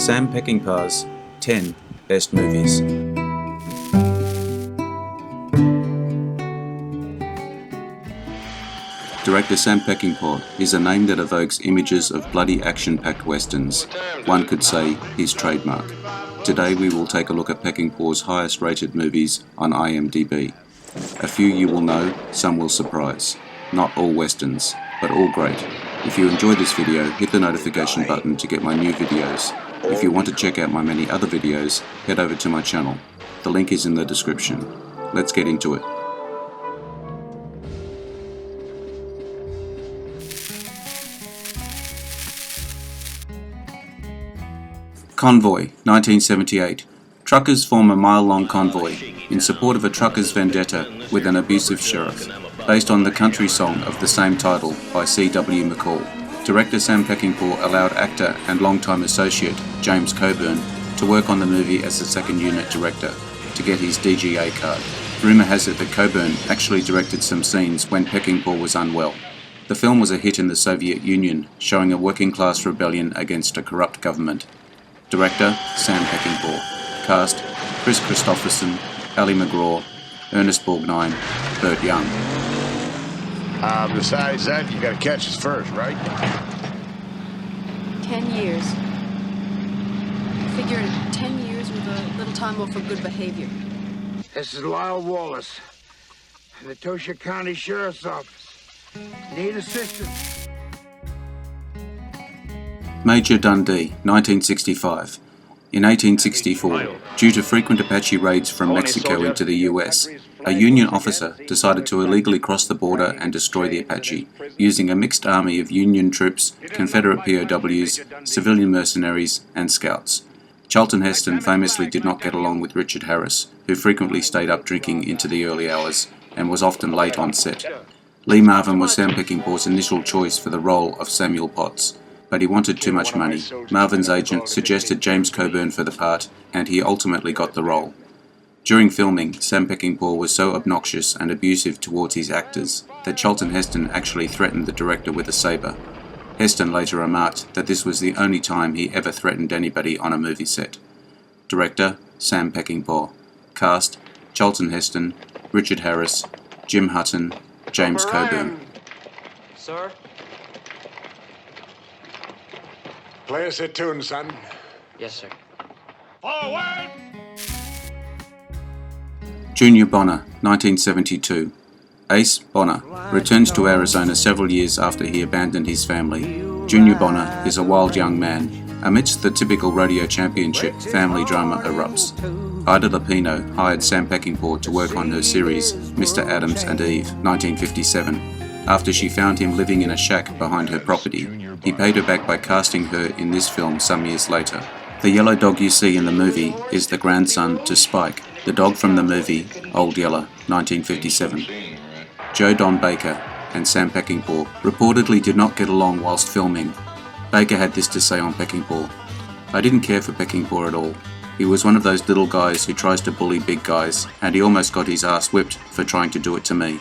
Sam Peckinpah's 10 Best Movies. Director Sam Peckinpah is a name that evokes images of bloody action-packed westerns. One could say his trademark. Today we will take a look at Peckinpah's highest-rated movies on IMDB. A few you will know, some will surprise. Not all westerns, but all great. If you enjoyed this video, hit the notification button to get my new videos. If you want to check out my many other videos, head over to my channel. The link is in the description. Let's get into it. Convoy, 1978. Truckers form a mile-long convoy in support of a truckers' vendetta with an abusive sheriff, based on the country song of the same title by C.W. McCall. Director Sam Peckinpah allowed actor and longtime associate James Coburn to work on the movie as a second unit director to get his DGA card. Rumour has it that Coburn actually directed some scenes when Peckinpah was unwell. The film was a hit in the Soviet Union, showing a working-class rebellion against a corrupt government. Director Sam Peckinpah. Cast: Chris Christopherson, Ali McGraw, Ernest Borgnine, Burt Young. Besides that, you gotta catch us first, right? 10 years. I figure 10 years with a little time off for good behavior. This is Lyle Wallace, in the Tosha County Sheriff's Office. Need assistance. Major Dundee, 1965. In 1864, due to frequent Apache raids from Mexico into the US, a Union officer decided to illegally cross the border and destroy the Apache, using a mixed army of Union troops, Confederate POWs, civilian mercenaries, and scouts. Charlton Heston famously did not get along with Richard Harris, who frequently stayed up drinking into the early hours and was often late on set. Lee Marvin was Sam Peckinpah's initial choice for the role of Samuel Potts, but he wanted too much money. Marvin's agent suggested James Coburn for the part, and he ultimately got the role. During filming, Sam Peckinpah was so obnoxious and abusive towards his actors that Charlton Heston actually threatened the director with a saber. Heston later remarked that this was the only time he ever threatened anybody on a movie set. Director Sam Peckinpah. Cast: Charlton Heston, Richard Harris, Jim Hutton, James Coburn. Sir? Play us a tune, son. Yes, sir. Forward! Junior Bonner, 1972. Ace Bonner returns to Arizona several years after he abandoned his family. Junior Bonner is a wild young man. Amidst the typical rodeo championship, family drama erupts. Ida Lupino hired Sam Peckinpah to work on her series Mr. Adams and Eve, 1957. After she found him living in a shack behind her property, he paid her back by casting her in this film some years later. The yellow dog you see in the movie is the grandson to Spike, the dog from the movie Old Yeller, 1957. Joe Don Baker and Sam Peckinpah reportedly did not get along whilst filming. Baker had this to say on Peckinpah: "I didn't care for Peckinpah at all. He was one of those little guys who tries to bully big guys, and he almost got his ass whipped for trying to do it to me.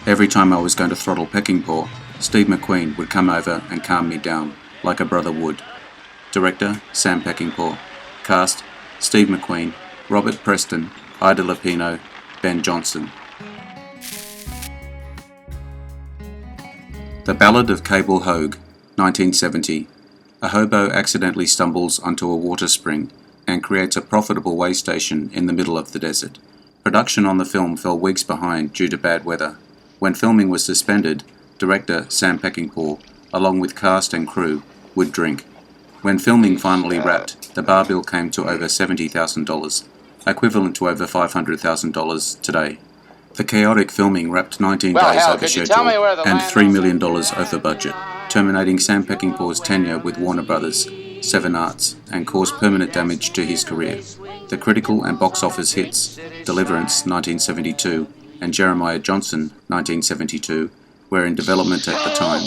Every time I was going to throttle Peckinpah, Steve McQueen would come over and calm me down, like a brother would." Director Sam Peckinpah. Cast: Steve McQueen, Robert Preston, Ida Lupino, Ben Johnson. The Ballad of Cable Hogue, 1970. A hobo accidentally stumbles onto a water spring and creates a profitable way station in the middle of the desert. Production on the film fell weeks behind due to bad weather. When filming was suspended, director Sam Peckinpah, along with cast and crew, would drink. When filming finally wrapped, the bar bill came to over $70,000, equivalent to over $500,000 today. The chaotic filming wrapped 19 days over schedule and $3 million over budget, terminating Sam Peckinpah's tenure with Warner Brothers, Seven Arts, and caused permanent damage to his career. The critical and box office hits, Deliverance, 1972, and Jeremiah Johnson, 1972, were in development at the time,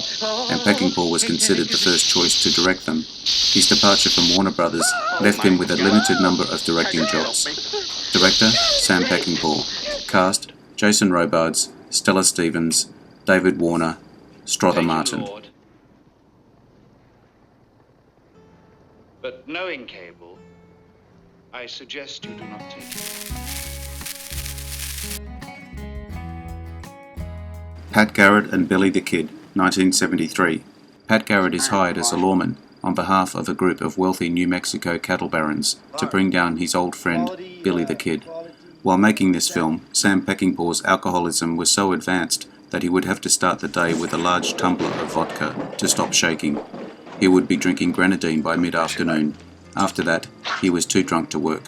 and Peckinpah was considered the first choice to direct them. His departure from Warner Brothers left him with a limited number of directing jobs. Director Sam Peckinpah. Cast: Jason Robards, Stella Stevens, David Warner, Strother Martin. But knowing cable, I suggest you do not take it. Pat Garrett and Billy the Kid, 1973. Pat Garrett is hired as a lawman on behalf of a group of wealthy New Mexico cattle barons to bring down his old friend, Billy the Kid. While making this film, Sam Peckinpah's alcoholism was so advanced that he would have to start the day with a large tumbler of vodka to stop shaking. He would be drinking grenadine by mid-afternoon. After that, he was too drunk to work.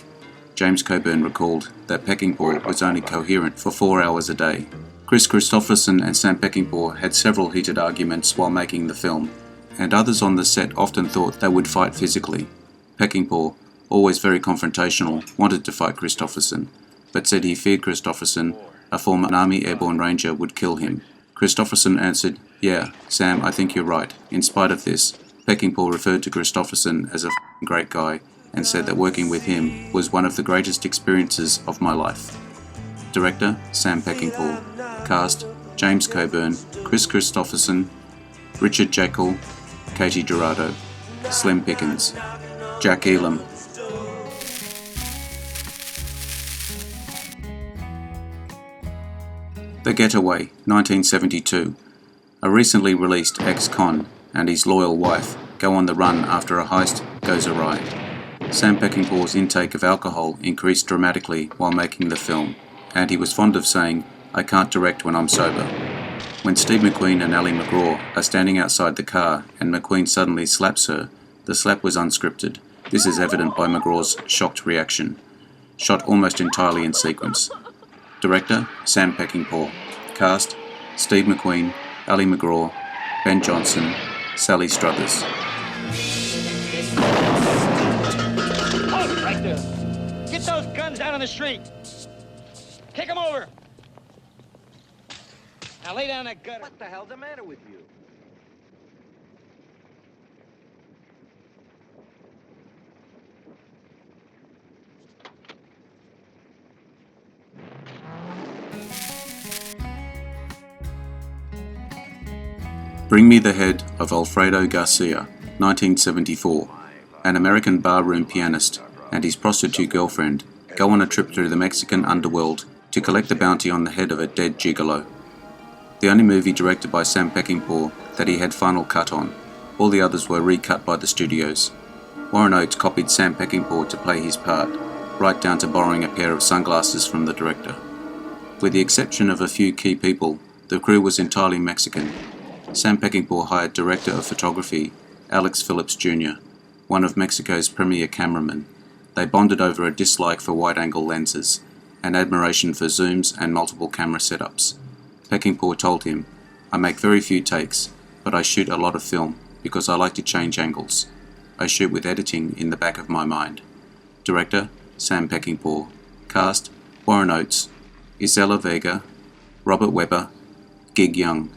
James Coburn recalled that Peckinpah was only coherent for 4 hours a day. Chris Christopherson and Sam Peckinpah had several heated arguments while making the film, and others on the set often thought they would fight physically. Peckinpah, always very confrontational, wanted to fight Christopherson, but said he feared Christopherson, a former Army airborne ranger, would kill him. Christopherson answered, "Yeah, Sam, I think you're right." In spite of this, Peckinpah referred to Christopherson as a great guy and said that working with him was one of the greatest experiences of my life. Director, Sam Peckinpah. Cast, James Coburn, Chris Christopherson, Richard Jekyll, Katie Dorado, Slim Pickens, Jack Elam. The Getaway, 1972. A recently released ex-con and his loyal wife go on the run after a heist goes awry. Sam Peckinpah's intake of alcohol increased dramatically while making the film, and he was fond of saying, "I can't direct when I'm sober." When Steve McQueen and Ali McGraw are standing outside the car and McQueen suddenly slaps her, the slap was unscripted. This is evident by McGraw's shocked reaction. Shot almost entirely in sequence. Director, Sam Peckinpah. Cast, Steve McQueen, Ali McGraw, Ben Johnson, Sally Struthers. Hold it right there. Get those guns out on the street. Kick them over. Now lay down that gun. What the hell's the matter with you? Bring Me the Head of Alfredo Garcia, 1974. An American barroom pianist and his prostitute girlfriend go on a trip through the Mexican underworld to collect the bounty on the head of a dead gigolo. The only movie directed by Sam Peckinpah that he had final cut on. All the others were recut by the studios. Warren Oates copied Sam Peckinpah to play his part, right down to borrowing a pair of sunglasses from the director. With the exception of a few key people, the crew was entirely Mexican. Sam Peckinpah hired director of photography, Alex Phillips Jr., one of Mexico's premier cameramen. They bonded over a dislike for wide-angle lenses, an admiration for zooms and multiple camera setups. Peckinpah told him, "I make very few takes, but I shoot a lot of film because I like to change angles. I shoot with editing in the back of my mind." Director, Sam Peckinpah. Cast, Warren Oates, Isela Vega, Robert Webber, Gig Young.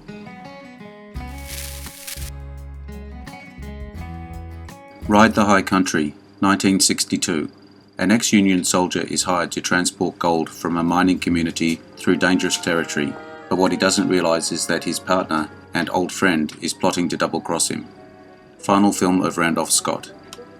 Ride the High Country, 1962. An ex-Union soldier is hired to transport gold from a mining community through dangerous territory, but what he doesn't realize is that his partner and old friend is plotting to double-cross him. Final film of Randolph Scott.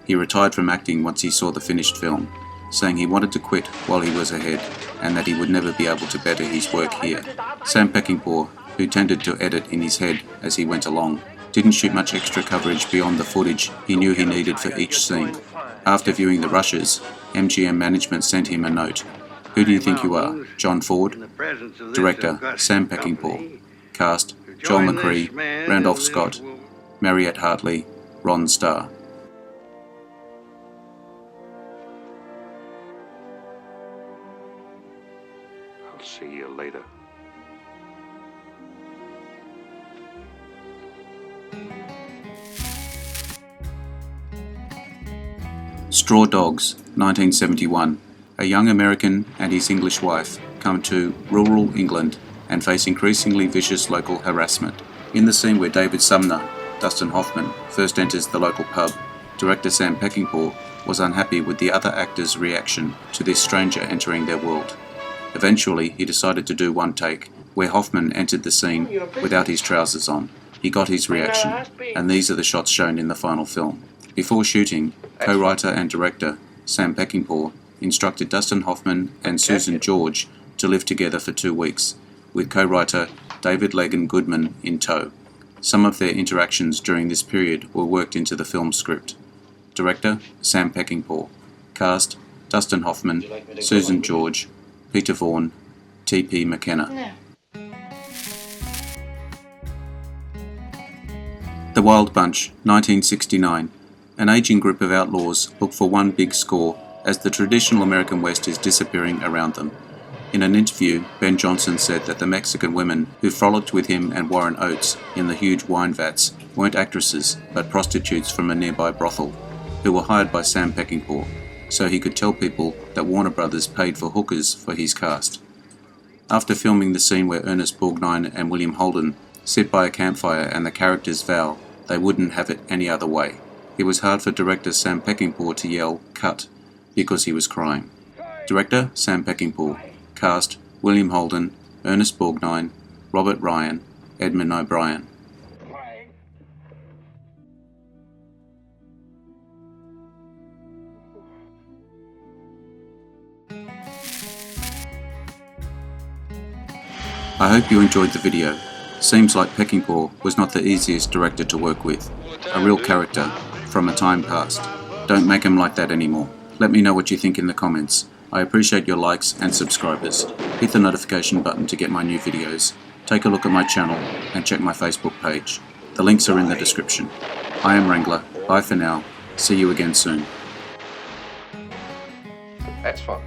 He retired from acting once he saw the finished film, saying he wanted to quit while he was ahead and that he would never be able to better his work here. Sam Peckinpah, who tended to edit in his head as he went along, didn't shoot much extra coverage beyond the footage he knew he needed for each scene. After viewing the rushes, MGM management sent him a note. "Who do you think you are, John Ford?" Director, Sam Peckinpah. Cast, Joel McCrea, Randolph Scott, Mariette Hartley, Ron Starr. I'll see you later. Straw Dogs, 1971. A young American and his English wife come to rural England and face increasingly vicious local harassment. In the scene where David Sumner, Dustin Hoffman, first enters the local pub, director Sam Peckinpah was unhappy with the other actors' reaction to this stranger entering their world. Eventually, he decided to do one take, where Hoffman entered the scene without his trousers on. He got his reaction, and these are the shots shown in the final film. Before shooting, Co-writer and director Sam Peckinpah instructed Dustin Hoffman and Susan George to live together for 2 weeks, with co-writer David Legan Goodman in tow. Some of their interactions during this period were worked into the film script. Director Sam Peckinpah. Cast Dustin Hoffman, Susan George, Peter Vaughan, T.P. McKenna. The Wild Bunch, 1969. An aging group of outlaws look for one big score as the traditional American West is disappearing around them. In an interview, Ben Johnson said that the Mexican women who frolicked with him and Warren Oates in the huge wine vats weren't actresses but prostitutes from a nearby brothel, who were hired by Sam Peckinpah, so he could tell people that Warner Brothers paid for hookers for his cast. After filming the scene where Ernest Borgnine and William Holden sit by a campfire and the characters vow they wouldn't have it any other way, it was hard for director Sam Peckinpah to yell, "Cut," because he was crying. Director Sam Peckinpah. Cast William Holden, Ernest Borgnine, Robert Ryan, Edmund O'Brien. I hope you enjoyed the video. Seems like Peckinpah was not the easiest director to work with. A real character from a time past. Don't make him like that anymore. Let me know what you think in the comments. I appreciate your likes and subscribers. Hit the notification button to get my new videos. Take a look at my channel and check my Facebook page. The links are in the description. I am Wrangler. Bye for now. See you again soon. That's fun.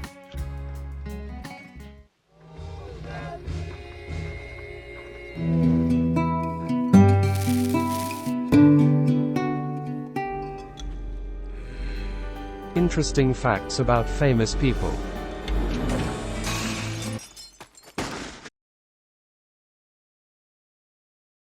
Interesting facts about famous people.